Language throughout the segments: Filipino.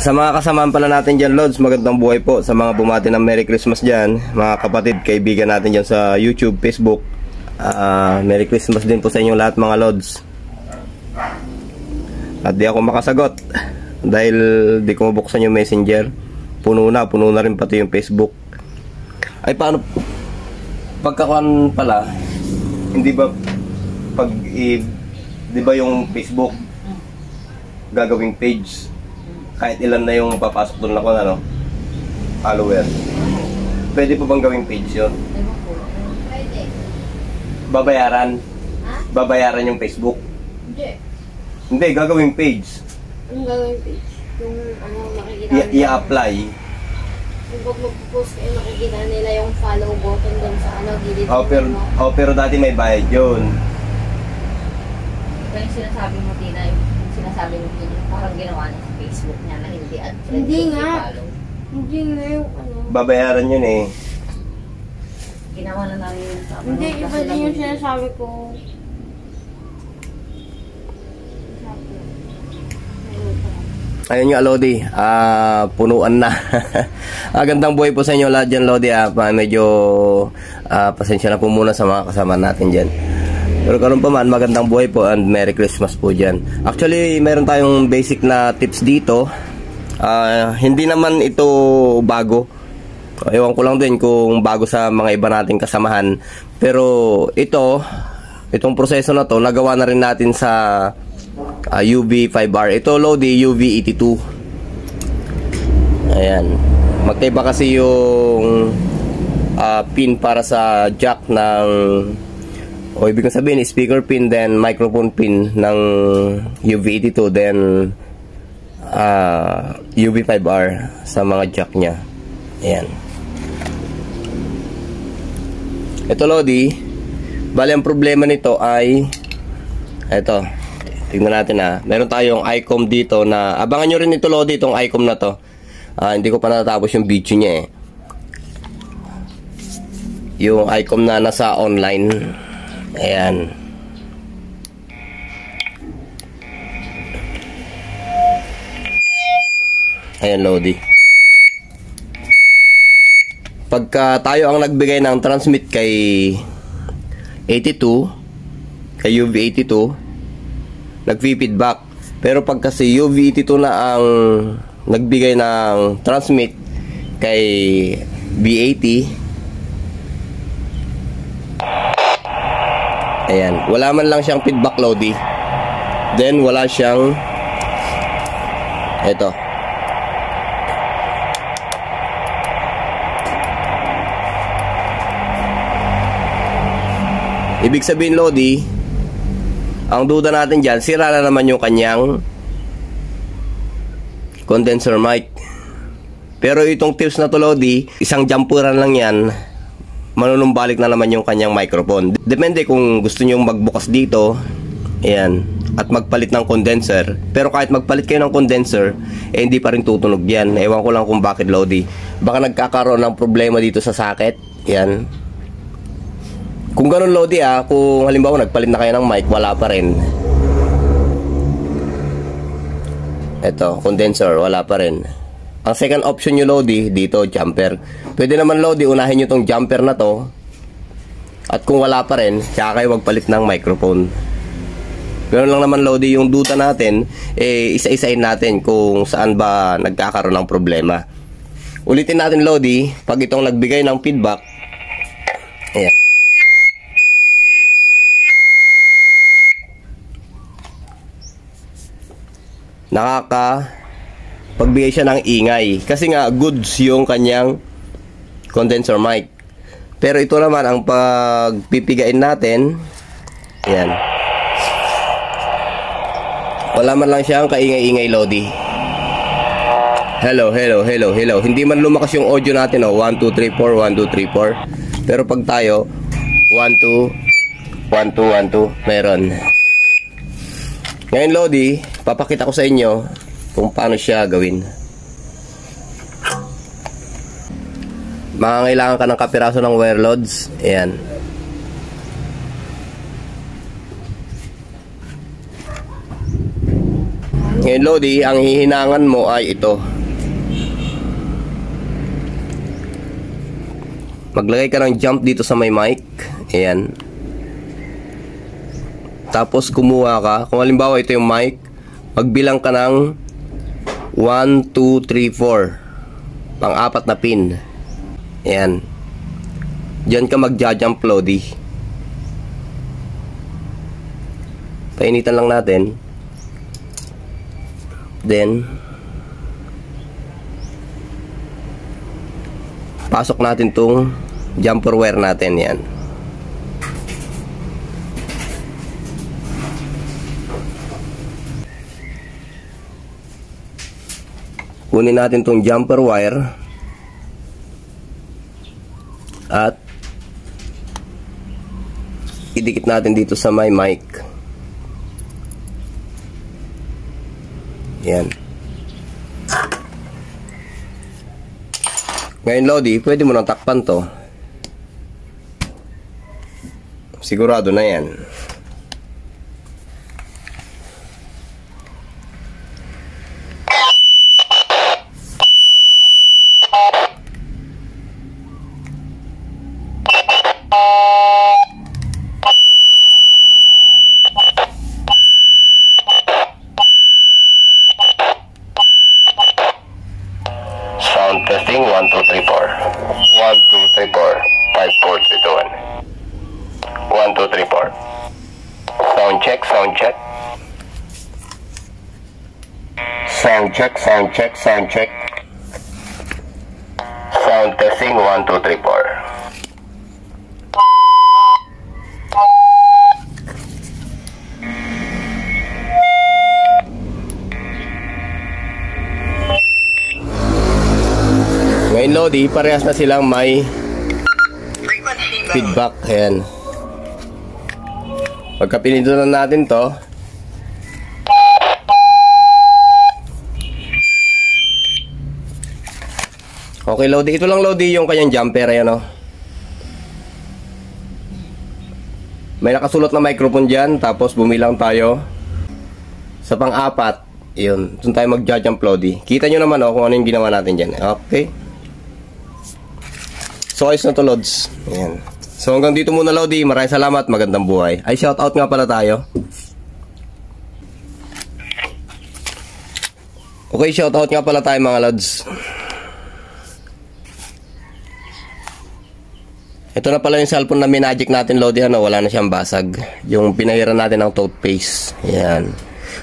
Sa mga kasamaan pala natin dyan, Lods, magandang buhay po. Sa mga bumati ng Merry Christmas dyan, mga kapatid, kaibigan natin dyan sa YouTube, Facebook, Merry Christmas din po sa inyong lahat mga Lods. At di ako makasagot dahil di ko mabuksan yung Messenger. Puno na rin pati yung Facebook. Ay paano pagkakuan pala, hindi ba pag di ba yung Facebook gagawing page, kahit ilan na yung papasok doon ako na follower, pwede po bang gawing page yun? Pwede. Babayaran yung Facebook? Hindi, gagawing page. Anong gagawing page? Yung makikita I-apply. Kung mag-post kayo, makikita nila yung follow button doon sa gilid. Pero dati may bayad yun. Ito yung sinasabi mo, Tina, yung sinasabi mo, parang ginawa niya sa Facebook niya na hindi ad friend. Hindi nga. Hindi nga yung Babayaran yun eh. Ginawa na namin yung tama. Hindi, iba din yung sinasabi ko. Ayun yung Lodi, punuan na. Gandang buhay po sa inyo lahat dyan, Lodi. Medyo pasensya na po muna sa mga kasama natin dyan. Pero karon pa man, magandang buhay po and Merry Christmas po dyan. Actually, meron tayong basic na tips dito. Hindi naman ito bago. Ewan ko lang din kung bago sa mga iba nating kasamahan. Pero itong proseso na to, nagawa na rin natin sa UV5R. Ito Lodi, UV82. Ayan. Magkaiba kasi yung pin para sa jack ng, ibig sabihin speaker pin, then microphone pin ng UV82, then UV5R sa mga jack nya. Ayan. Ito Lodi, bali ang problema nito ay ito. Tingnan natin meron tayong ICOM dito na abangan nyo rin ito Lodi, itong ICOM na to. Hindi ko pa natatapos yung video niya eh. Yung ICOM na nasa online. Ayan. Ayan Lodi. Pagka tayo ang nagbigay ng transmit kay 82, kay UV82, nag-feedback. Pero pag kasi UV82 na ang nagbigay ng transmit kay B80, ayan, wala man lang siyang feedback Lodi. Then wala siyang ito. Ibig sabihin Lodi, ang duda natin dyan, sira na naman yung kanyang condenser mic. Pero itong tips na to Lodi, isang jumperan lang yan, manunumbalik na naman yung kanyang microphone. Depende kung gusto nyo magbukas dito, ayan, at magpalit ng condenser. Pero kahit magpalit kayo ng condenser, hindi pa rin tutunog yan. Ewan ko lang kung bakit Lodi. Baka nagkakaroon ng problema dito sa socket. Yan. Kung ganun Lodi kung halimbawa nagpalit na kayo ng mic, wala pa rin. Ito, condenser, wala pa rin. Ang second option nyo Lodi, dito, jumper. Pwede naman Lodi, unahin nyo tong jumper na to. At kung wala pa rin, tsaka kayo magpalit ng microphone. Ganun lang naman Lodi, yung duda natin, isa-isain natin kung saan ba nagkakaroon ng problema. Ulitin natin Lodi, pag itong nagbigay ng feedback, ayan. Pagbigay siya ng ingay kasi nga goods yung kanyang condenser mic. Pero ito naman ang pagpipigain natin, yan, wala man lang siyang kaingay-ingay Lodi. Hello. Hindi man lumakas yung audio natin 1, 2, 3, 4, 1, 2, 3, 4. Pero pag tayo 1, 2, 1, 2, 1, 2, meron. Ngayon Lodi, papakita ko sa inyo kung paano siya gawin. Makakailangan ka ng kapiraso ng wire loads. Ayan. Ngayon Lodi, ang hihinangan mo ay ito. Maglagay ka ng jump dito sa may mic. Ayan. Tapos kumuha ka. Kung halimbawa ito yung mic, magbilang ka ng 1, 2, 3, 4. Pang-apat na pin. Ayan. Diyan ka magja-jump, Lodi. Painitan lang natin. Then pasok natin tong jumper wire natin. Yan. Kunin natin tong jumper wire at idikit natin dito sa may mic. Yan. Ngayon, Lodi, pwede mo nang takpan to. Sigurado na yan. Sound testing, 1, 2, 3, 4. 1, 2, 3, 4. 5, 4, 3, 2, 1. 1, 2, 3, 4. Sound check, sound check. Sound check, sound check, sound check. Sound testing, 1, 2, 3, 4. Ngayon, Lodi, parehas na silang may feedback. Ayan. Pagka pinindot na natin to, okay, Lodi. Ito lang, Lodi, yung kanyang jumper. Ayan, o. May nakasulat na microphone dyan. Tapos bumilang tayo sa pang-apat. Yun. Doon tayo magja-jump, Lodi. Kita nyo naman, o, kung ano yung ginawa natin dyan. Okay. So, ayos na to, Lods. Ayan. So, hanggang dito muna, Lodi. Maraming salamat. Magandang buhay. Ay, shoutout nga pala tayo. Okay, shoutout nga pala tayo, mga Lods. Ito na pala yung cellphone na minagic natin, Lodi. Ano, wala na siyang basag. Yung pinahiran natin ng toothpaste. Ayan.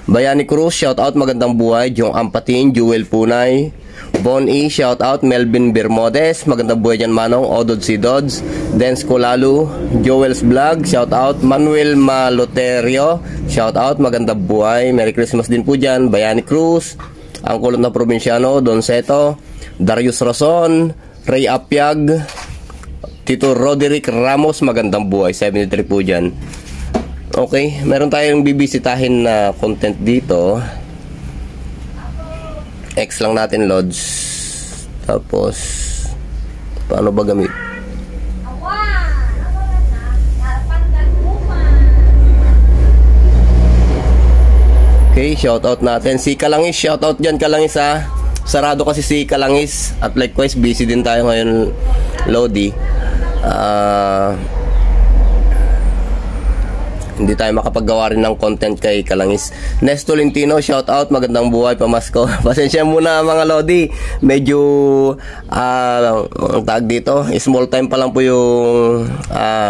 Bayani Cruz, shoutout. Magandang buhay. Jong Ampatin, Jewel Punay. Bon E, shout out. Melvin Bermudez, magandang buhay dyan, Manong. Odod si Dodds, Dens Colalu, Joel's Vlog, shout out. Manuel Maloterio, shout out, magandang buhay. Merry Christmas din po dyan. Bayani Cruz, ang kulot na probinsyano, Don Seto, Darius Rason, Ray Apiag, Tito Roderick Ramos, magandang buhay. 73 po dyan. Okay, meron tayong bibisitahin na content dito. X lang natin, Lods. Tapos paano ba gamit? Okay, shoutout natin si Kalangis. Shoutout dyan, Kalangis, ha. Sarado kasi si Kalangis. At likewise, busy din tayo ngayon, Lodi. Hindi tayo makapaggawa rin ng content kay Kalangis. Nesto Lintino, shout out, magandang buhay, pamasko. Pasensya muna, mga Lodi. Medyo tag dito, small time pa lang po yung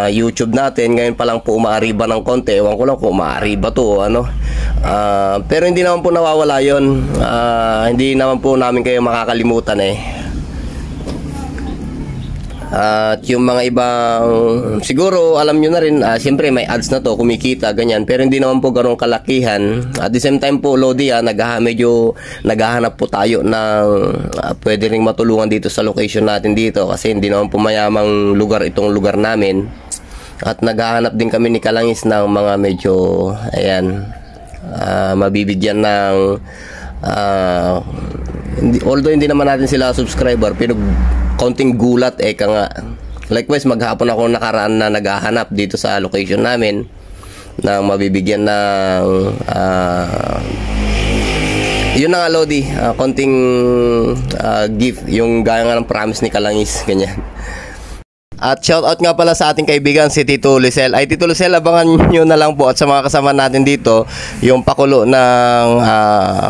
YouTube natin. Ngayon pa lang po umaariba ng konti. Ewan ko lang kung umaariba to, ano. Pero hindi naman po nawawala yon. Hindi naman po namin kayo makakalimutan, eh. At yung mga ibang, siguro alam nyo na rin, siyempre may ads na to, kumikita, ganyan, pero hindi naman po ganong kalakihan. At the same time po, Lodi, medyo naghahanap po tayo ng pwede ring matulungan dito sa location natin dito, kasi hindi naman po mayamang lugar itong lugar namin. At naghahanap din kami ni Kalangis ng mga medyo, ayan, mabibigyan ng although hindi naman natin sila subscriber, pero konting gulat, ka nga. Likewise, maghapon ako nakaraan na naghahanap dito sa location namin na mabibigyan ng yun na nga, Lodi, konting gift, yung gaya nga ng promise ni Kalangis, ganyan. At shoutout nga pala sa ating kaibigan si Tito Lisel. Ay Tito Lisel, abangan nyo na lang po at sa mga kasama natin dito yung pakulo ng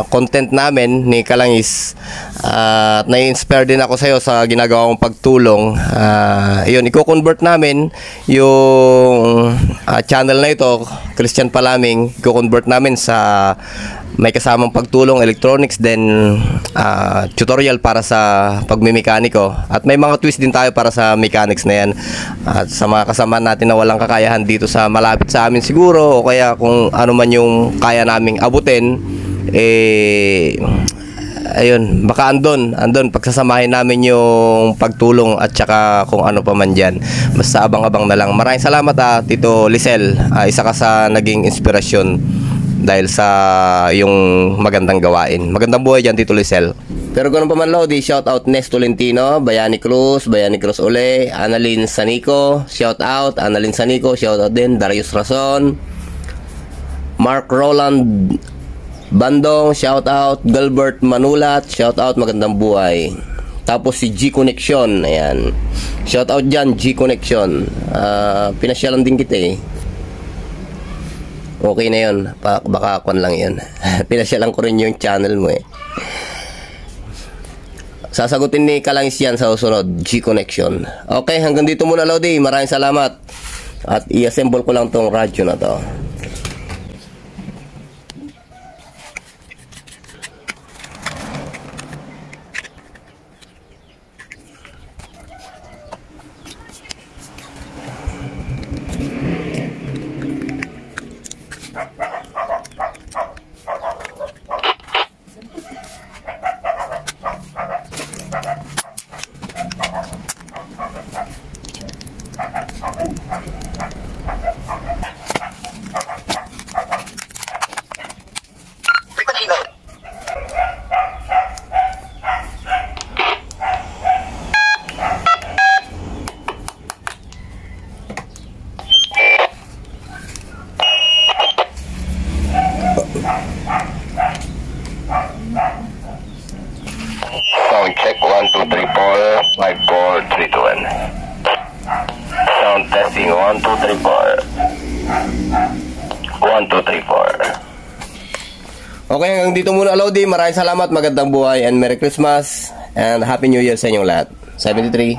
content namin ni Kalangis. At nai-inspire din ako sa iyo sa ginagawa mong pagtulong. Yun, i-convert namin yung channel na ito, Christian Palaming, i-convert namin sa may kasamang pagtulong electronics, then tutorial para sa pagmimekaniko, at may mga twist din tayo para sa mechanics na yan, at sa mga kasama natin na walang kakayahan dito sa malapit sa amin siguro, o kaya kung ano man yung kaya naming abutin, ayun, baka andon pagsasamahin namin yung pagtulong at saka kung ano pa man dyan. Basta abang-abang na lang. Maraming salamat Tito Lisel, isa ka sa naging inspirasyon dahil sa yung magandang gawain. Magandang buhay dyan, Tito Lisel. Pero ganun pa man, Lodi, shout out Nes Tolentino, Bayani Cruz uli, Annalyn Sanico, shout out Annalyn Sanico, shout out din Darius Rason, Mark Roland Bandong, shout out Gilbert Manulat, shout out, magandang buhay. Tapos si G Connection, ayan, shout out dyan, G Connection. Pinasyalan din kita okay na yun, baka akon lang yun. Pinasyalan ko rin yung channel mo Sasagutin ni Kalangis yan sa susunod, G Connection. Okay, hanggang dito muna, Lodi. Maraming salamat. At i-assemble ko lang tong radyo na to. Sound check 1 2 3 4 5 4 3 2 1. Sound testing 1 2 3 4 1 2 3 4. Okay, hanggang dito muna, Lodi. Maraming salamat, magandang buhay, and Merry Christmas and Happy New Year sa inyong lahat. 73